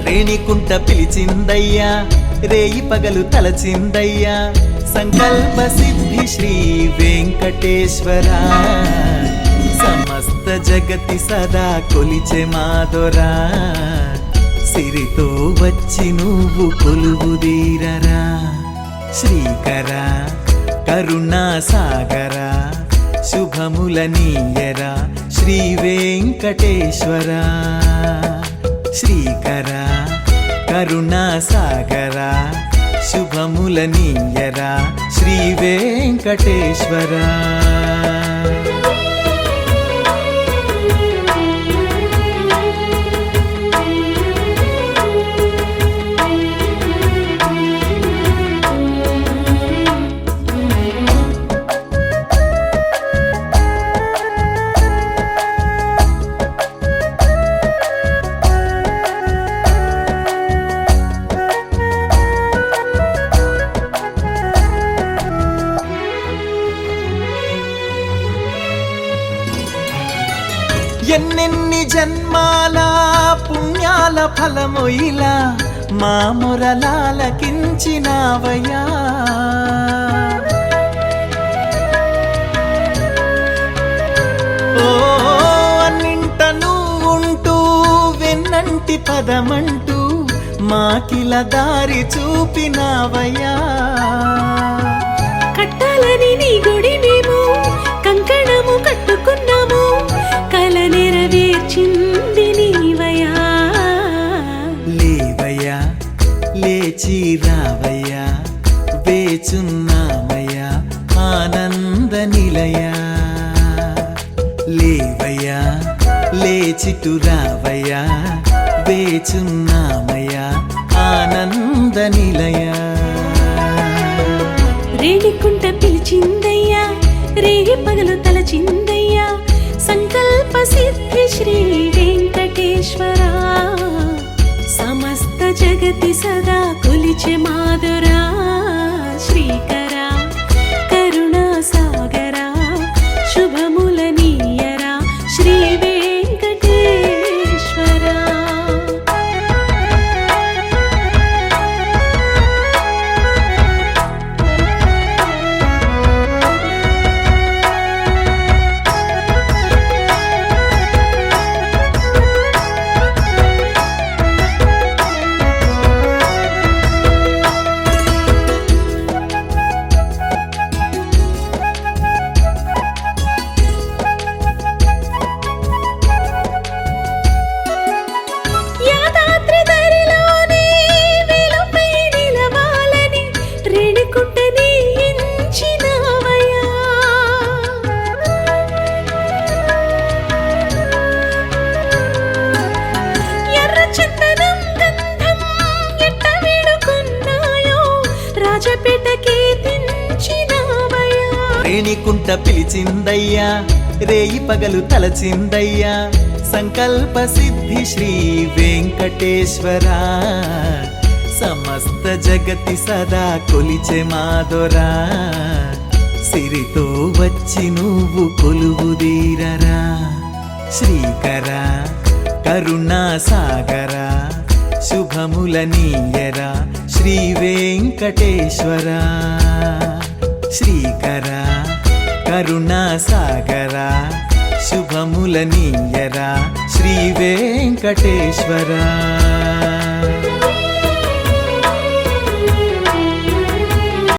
రేణికుంట పిలిచిందయ్యా, రేయి పగలు తలచిందయ్యా, సంకల్ప సిద్ధి శ్రీ వెంకటేశ్వర. సమస్త జగతి సదా కొలిచె మాదొరా, సిరితో వచ్చి నువ్వు కొలువుదీరరా. శ్రీకర కరుణా సాగర శుభములనీయరా శ్రీ వెంకటేశ్వర. శ్రీకర కరుణా సాగర శుభములనీయరా శ్రీ వెంకటేశ్వర. ఎన్నెన్ని జన్మాల పుణ్యాల ఫలమొయిలా మా మొరలాలకించినావయ్యా. ఓ అన్నింట నువ్వుంటూ వెన్నంటి పదమంటూ మాకిల దారి చూపినావయ్యా. కట్టాలని నీ గుడి మేము కంకణము కట్టుకున్నాము, కల నెరవేర్చింది నీవయ్యా. లేవయ్యా లేచి రావయ్యా, వేచున్నామయ్యా ఆనంద నిలయా. లేవయ్యా లేచిటు రావయ్యా, వేచున్నామయ్యా ఆనంద నిలయా. రేణికుంట పిలిచిందయ్యా, రేగి పగలు తలచిందయ్యా, సంకల్ప సిద్ధి శ్రీ వెంకటేశ్వర. సమస్త జగతి సదా కొలిచె మాదొరా. శ్రీకర కరుణా సాగర శుభములనీయరా శ్రీ వెంకటేశ్వర. రేణికుంట పిలిచిందయ్యా, రేయి పగలు తలచిందయ్యా, సంకల్ప సిద్ధి శ్రీ వెంకటేశ్వర. సమస్త జగతి సదా కొలిచె మాదొరా, సిరితో వచ్చి నువ్వు కొలువుదీరరా. శ్రీకర కరుణా సాగర శుభములనీయరా శ్రీ వెంకటేశ్వర. శ్రీకర కరుణా సాగర శుభములనీయరా శ్రీ వెంకటేశ్వర.